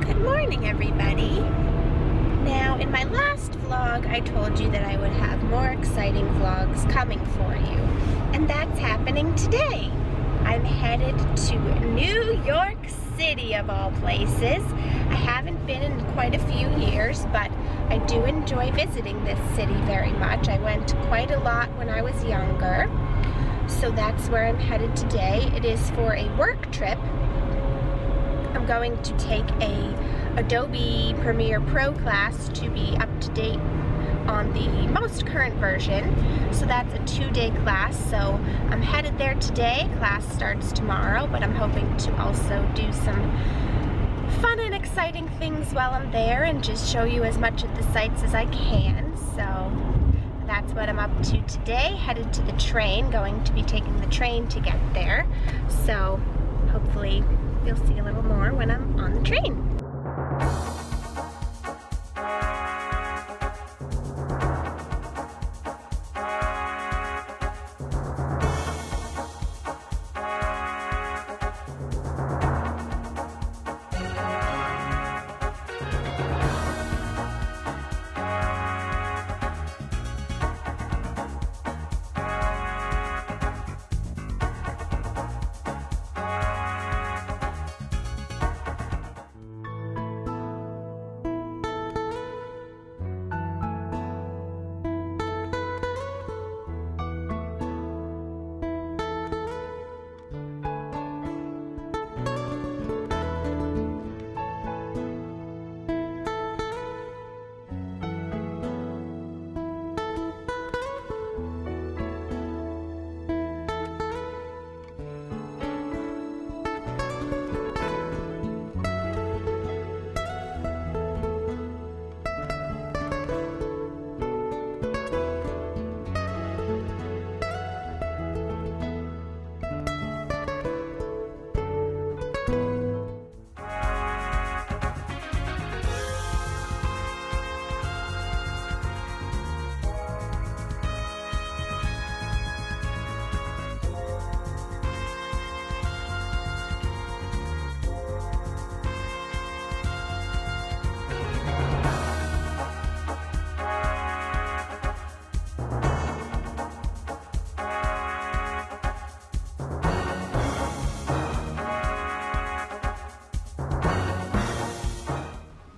Good morning, everybody. Now, in my last vlog, I told you that I would have more exciting vlogs coming for you, and that's happening today. I'm headed to New York City, of all places. I haven't been in quite a few years, but I do enjoy visiting this city very much. I went quite a lot when I was younger, so that's where I'm headed today. It is for a work trip. I'm going to take a Adobe Premiere Pro class to be up to date on the most current version. So that's a 2-day class. So I'm headed there today. Class starts tomorrow, but I'm hoping to also do some fun and exciting things while I'm there and just show you as much of the sights as I can. So that's what I'm up to today. Headed to the train, going to be taking the train to get there. So hopefully you'll see a little more when I'm on the train.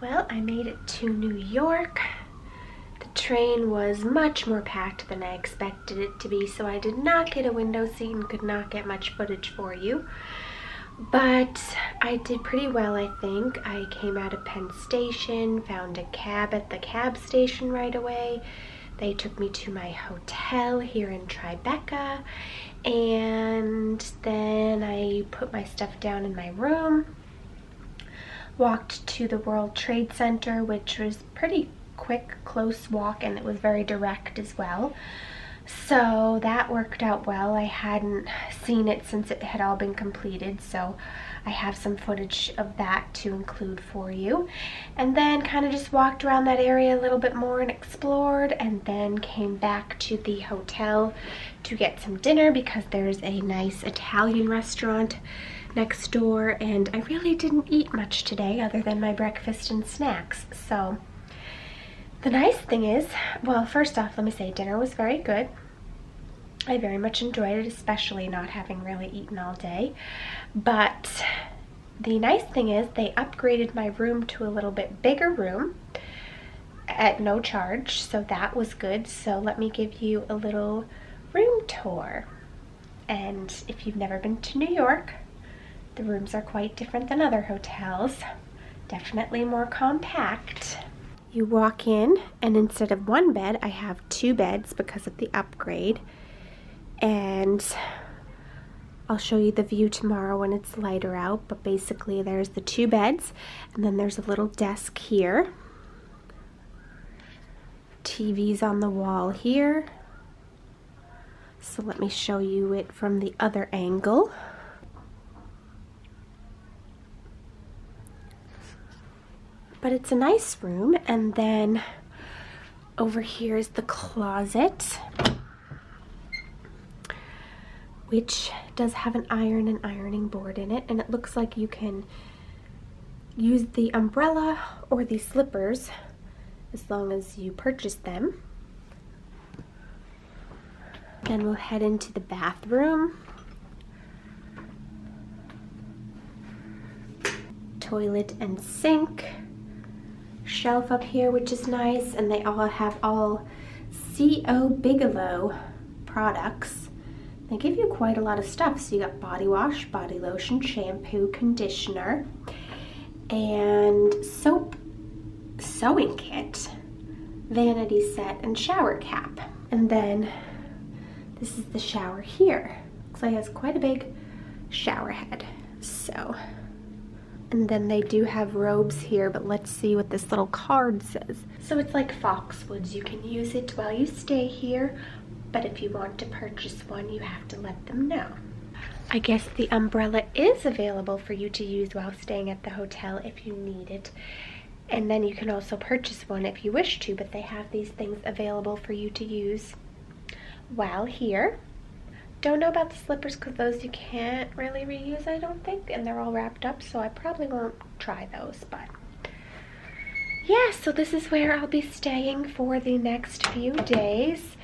Well, I made it to New York. The train was much more packed than I expected it to be, so I did not get a window seat and could not get much footage for you. But I did pretty well, I think. I came out of Penn Station, found a cab at the cab station right away. They took me to my hotel here in Tribeca, and then I put my stuff down in my room. Walked to the World Trade Center, which was pretty quick, close walk, and it was very direct as well. So that worked out well. I hadn't seen it since it had all been completed, so I have some footage of that to include for you. And then kind of just walked around that area a little bit more and explored, and then came back to the hotel to get some dinner because there's a nice Italian restaurant next door, and I really didn't eat much today other than my breakfast and snacks. So the nice thing is, well, first off, let me say dinner was very good. I very much enjoyed it, especially not having really eaten all day. But the nice thing is they upgraded my room to a little bit bigger room at no charge, so that was good. So let me give you a little room tour. And if you've never been to New York, the rooms are quite different than other hotels. Definitely more compact. You walk in, and instead of one bed, I have 2 beds because of the upgrade. And I'll show you the view tomorrow when it's lighter out, but basically there's the 2 beds, and then there's a little desk here. TV's on the wall here. So let me show you it from the other angle. But it's a nice room. And then over here is the closet, which does have an iron and ironing board in it, and it looks like you can use the umbrella or the slippers as long as you purchase them. Then we'll head into the bathroom. Toilet and sink. Shelf up here, which is nice, and they all have C.O. Bigelow products. They give you quite a lot of stuff. So you got body wash, body lotion, shampoo, conditioner, and soap, sewing kit, vanity set, and shower cap. And then this is the shower here. Looks like it has quite a big shower head. So, and then they do have robes here, but let's see what this little card says. So it's like Foxwoods. You can use it while you stay here, but if you want to purchase one, you have to let them know. I guess the umbrella is available for you to use while staying at the hotel if you need it. And then you can also purchase one if you wish to, but they have these things available for you to use while here. Don't know about the slippers because those you can't really reuse, I don't think, and they're all wrapped up, so I probably won't try those. But yeah, so this is where I'll be staying for the next few days.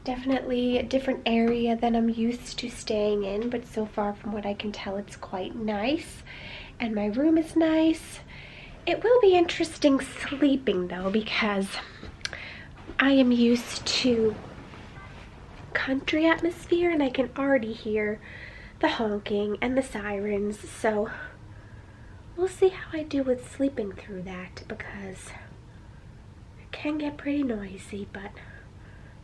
Definitely a different area than I'm used to staying in, but so far from what I can tell, it's quite nice, and my room is nice. It will be interesting sleeping though, because I am used to country atmosphere and I can already hear the honking and the sirens, so we'll see how I do with sleeping through that, because it can get pretty noisy, but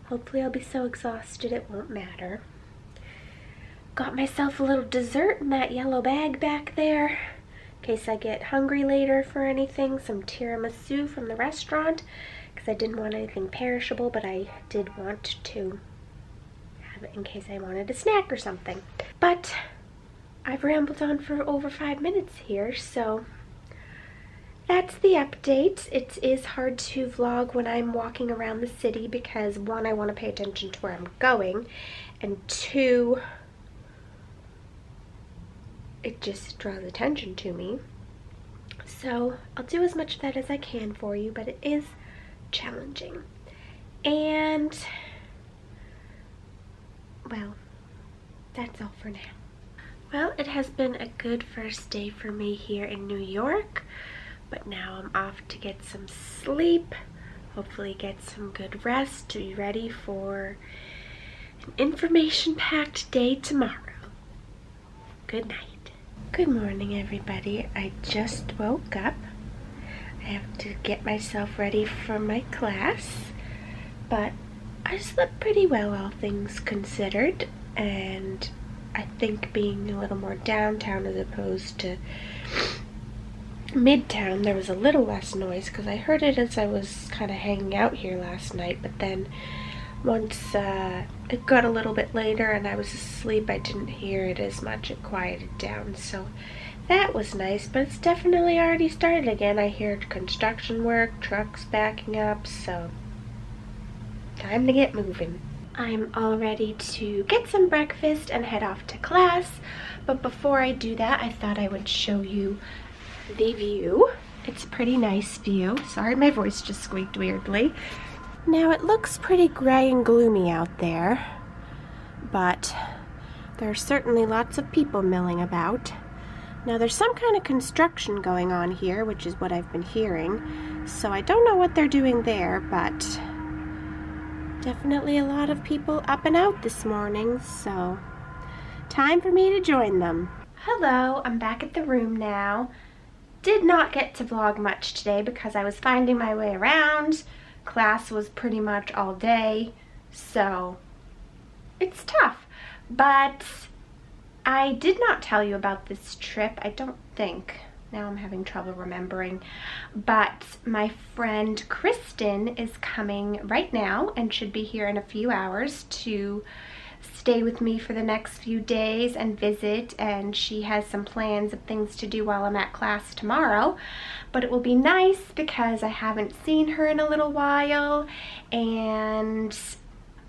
hopefully I'll be so exhausted it won't matter. Got myself a little dessert in that yellow bag back there in case I get hungry later for anything. Some tiramisu from the restaurant because I didn't want anything perishable, but I did want to have it in case I wanted a snack or something. But I've rambled on for over 5 minutes here, so that's the update. It is hard to vlog when I'm walking around the city because 1, I want to pay attention to where I'm going, and 2, it just draws attention to me. So I'll do as much of that as I can for you, but it is challenging. And well, that's all for now. Well, it has been a good first day for me here in New York, but now I'm off to get some sleep, hopefully get some good rest to be ready for an information-packed day tomorrow. Good night. Good morning, everybody. I just woke up. I have to get myself ready for my class, but I slept pretty well, all things considered, and I think being a little more downtown as opposed to midtown, there was a little less noise because I heard it as I was kind of hanging out here last night, but then once it got a little bit later and I was asleep, I didn't hear it as much. It quieted down, so that was nice, but it's definitely already started again. I hear construction work, trucks backing up, so time to get moving. I'm all ready to get some breakfast and head off to class, but before I do that, I thought I would show you the view. It's a pretty nice view. Sorry, my voice just squeaked weirdly. Now it looks pretty gray and gloomy out there, but there are certainly lots of people milling about. Now there's some kind of construction going on here, which is what I've been hearing, so I don't know what they're doing there, but definitely a lot of people up and out this morning, so time for me to join them. Hello, I'm back at the room now. Did not get to vlog much today because I was finding my way around. Class was pretty much all day, so it's tough. But I did not tell you about this trip, I don't think. Now I'm having trouble remembering. But my friend Kristen is coming right now and should be here in a few hours to stay with me for the next few days and visit, and she has some plans of things to do while I'm at class tomorrow. But it will be nice because I haven't seen her in a little while, and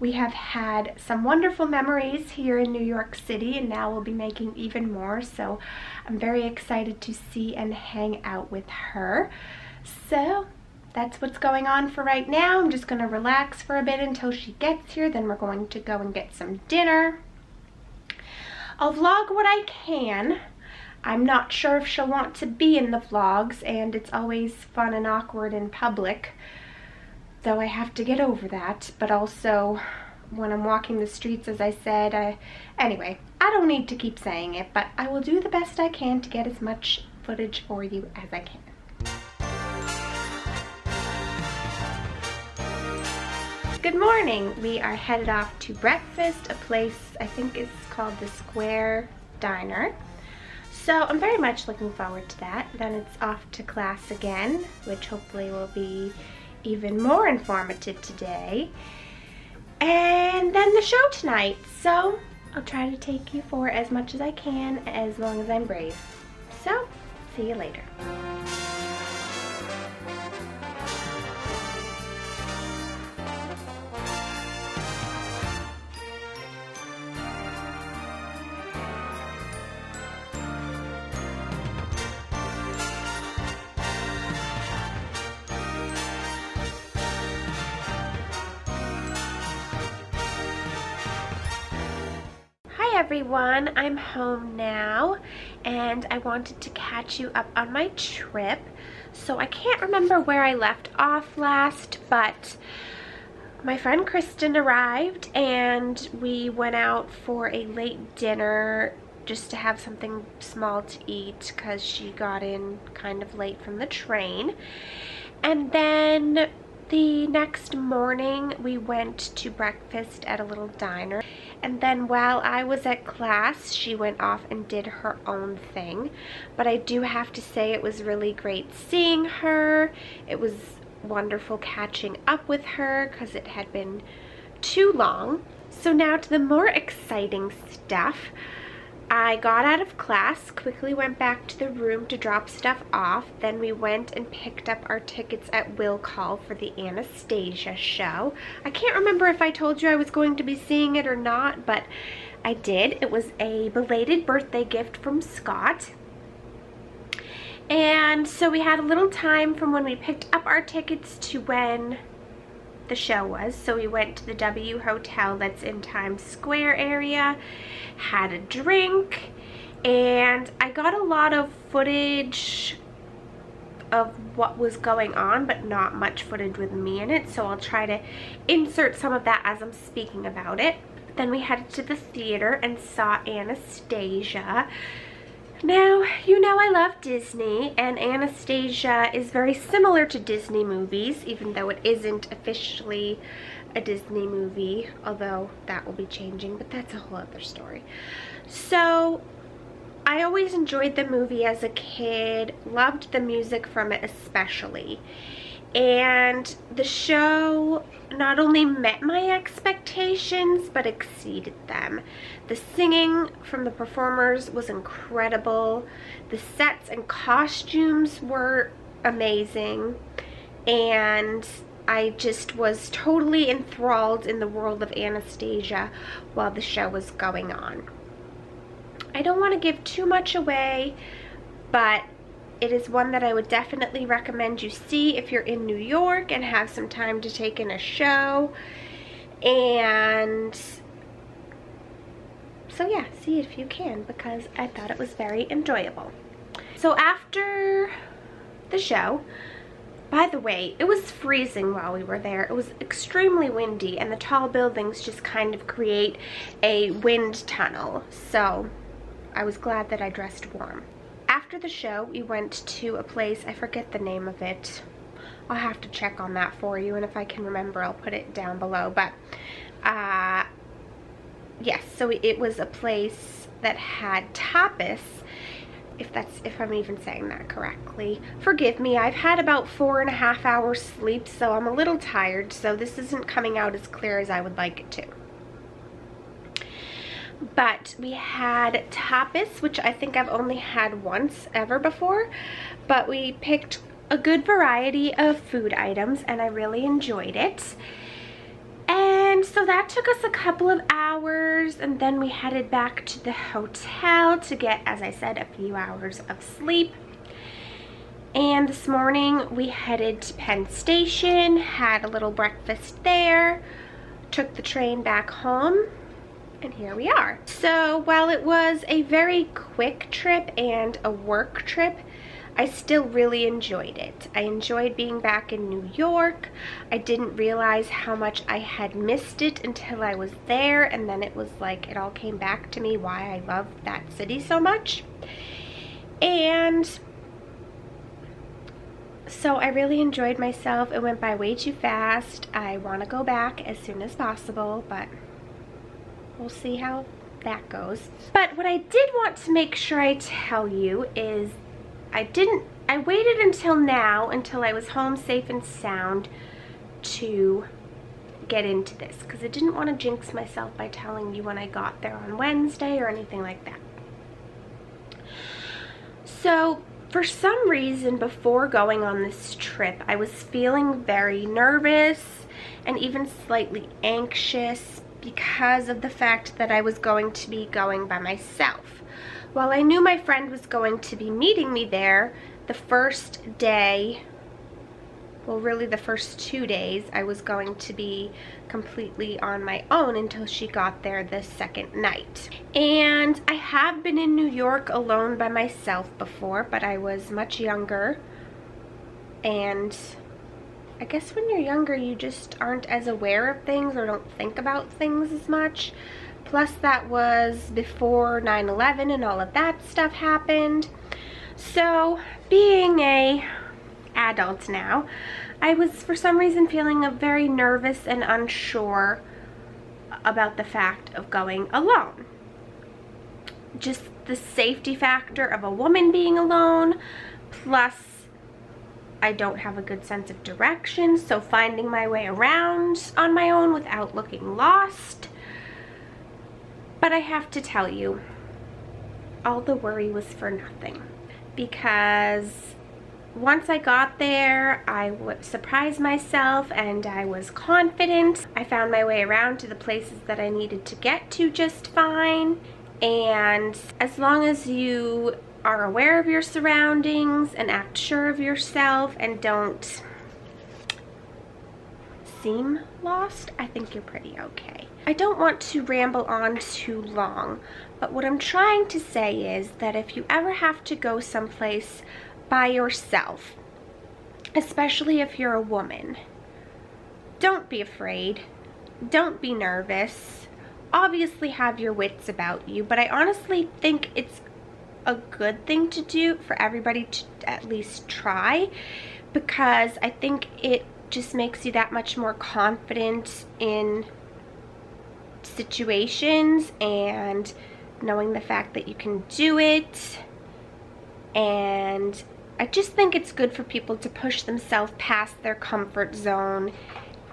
We have had some wonderful memories here in New York City, and now we'll be making even more, so I'm very excited to see and hang out with her. So that's what's going on for right now. I'm just going to relax for a bit until she gets here, then we're going to go and get some dinner. I'll vlog what I can. I'm not sure if she'll want to be in the vlogs, and it's always fun and awkward in public, though I have to get over that. But also, when I'm walking the streets, as I said, anyway, I don't need to keep saying it, but I will do the best I can to get as much footage for you as I can. Good morning. We are headed off to breakfast, a place I think is called the Square Diner. So I'm very much looking forward to that. Then it's off to class again, which hopefully will be even more informative today. And then the show tonight. So I'll try to take you for as much as I can, as long as I'm brave. So, see you later. Hi everyone, I'm home now, and I wanted to catch you up on my trip. So I can't remember where I left off last, but my friend Kristen arrived and we went out for a late dinner just to have something small to eat because she got in kind of late from the train. And then the next morning we went to breakfast at a little diner, and then while I was at class she went off and did her own thing. But I do have to say it was really great seeing her. It was wonderful catching up with her because it had been too long. So now to the more exciting stuff. I got out of class, quickly went back to the room to drop stuff off. Then we went and picked up our tickets at Will Call for the Anastasia show. I can't remember if I told you I was going to be seeing it or not, but I did. It was a belated birthday gift from Scott. And so we had a little time from when we picked up our tickets to when the show was. So we went to the W Hotel that's in Times Square area, had a drink, and I got a lot of footage of what was going on, but not much footage with me in it, so I'll try to insert some of that as I'm speaking about it. Then we headed to the theater and saw Anastasia. Now, you know I love Disney, and Anastasia is very similar to Disney movies, even though it isn't officially a Disney movie, although that will be changing, but that's a whole other story. So, I always enjoyed the movie as a kid, loved the music from it especially. And the show not only met my expectations, but exceeded them. The singing from the performers was incredible. The sets and costumes were amazing. And I just was totally enthralled in the world of Anastasia while the show was going on. I don't want to give too much away, but it is one that I would definitely recommend you see if you're in New York and have some time to take in a show. And so yeah, see it if you can, because I thought it was very enjoyable. So after the show, by the way, it was freezing while we were there. It was extremely windy, and the tall buildings just kind of create a wind tunnel. So I was glad that I dressed warm. After the show, we went to a place, I forget the name of it. I'll have to check on that for you, and if I can remember, I'll put it down below. But, yes, so it was a place that had tapas, if I'm even saying that correctly. Forgive me, I've had about 4.5 hours sleep, so I'm a little tired, so this isn't coming out as clear as I would like it to. But we had tapas, which I think I've only had once ever before, but we picked a good variety of food items and I really enjoyed it. And So that took us a couple of hours, and then we headed back to the hotel to get, as I said, a few hours of sleep. And this morning we headed to Penn Station, had a little breakfast there, took the train back home, and here we are. So while it was a very quick trip and a work trip, I still really enjoyed it. I enjoyed being back in New York. I didn't realize how much I had missed it until I was there, and then it was like it all came back to me why I loved that city so much. And so I really enjoyed myself. It went by way too fast. I want to go back as soon as possible, but we'll see how that goes. But what I did want to make sure I tell you is I waited until now, until I was home safe and sound, to get into this, because I didn't want to jinx myself by telling you when I got there on Wednesday or anything like that. So for some reason before going on this trip, I was feeling very nervous and even slightly anxious because of the fact that I was going to be going by myself. While I knew my friend was going to be meeting me there, the first day, well really the first 2 days, I was going to be completely on my own until she got there the second night. And I have been in New York alone by myself before, but I was much younger, and I guess when you're younger you just aren't as aware of things or don't think about things as much. Plus that was before 9/11 and all of that stuff happened. So being a adult now, I was for some reason feeling very nervous and unsure about the fact of going alone. Just the safety factor of a woman being alone, plus I don't have a good sense of direction, so finding my way around on my own without looking lost. But I have to tell you, all the worry was for nothing, because once I got there, I surprised myself and I was confident. I found my way around to the places that I needed to get to just fine. And as long as you are aware of your surroundings and act sure of yourself and don't seem lost, I think you're pretty okay. I don't want to ramble on too long, but what I'm trying to say is that if you ever have to go someplace by yourself, especially if you're a woman, don't be afraid, don't be nervous. Obviously have your wits about you, but I honestly think it's a good thing to do for everybody to at least try, because I think it just makes you that much more confident in situations and knowing the fact that you can do it. And I just think it's good for people to push themselves past their comfort zone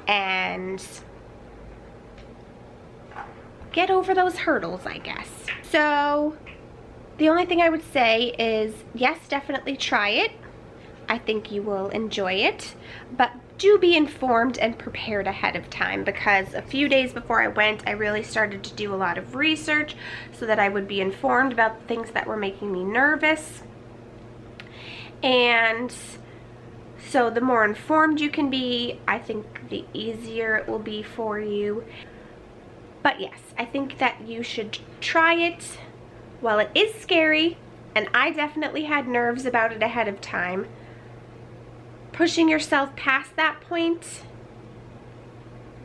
and get over those hurdles, I guess. So the only thing I would say is, yes, definitely try it. I think you will enjoy it, but do be informed and prepared ahead of time, because a few days before I went, I really started to do a lot of research so that I would be informed about the things that were making me nervous. And so the more informed you can be, I think the easier it will be for you. But yes, I think that you should try it. While it is scary, and I definitely had nerves about it ahead of time, pushing yourself past that point,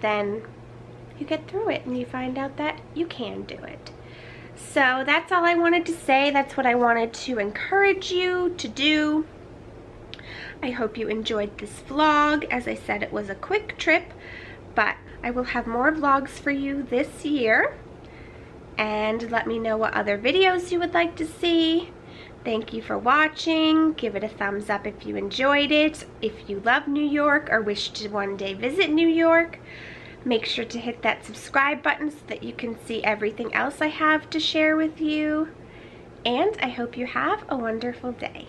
then you get through it and you find out that you can do it. So that's all I wanted to say. That's what I wanted to encourage you to do. I hope you enjoyed this vlog. As I said, it was a quick trip, but I will have more vlogs for you this year. And let me know what other videos you would like to see. Thank you for watching. Give it a thumbs up if you enjoyed it. If you love New York or wish to one day visit New York, make sure to hit that subscribe button so that you can see everything else I have to share with you. And I hope you have a wonderful day.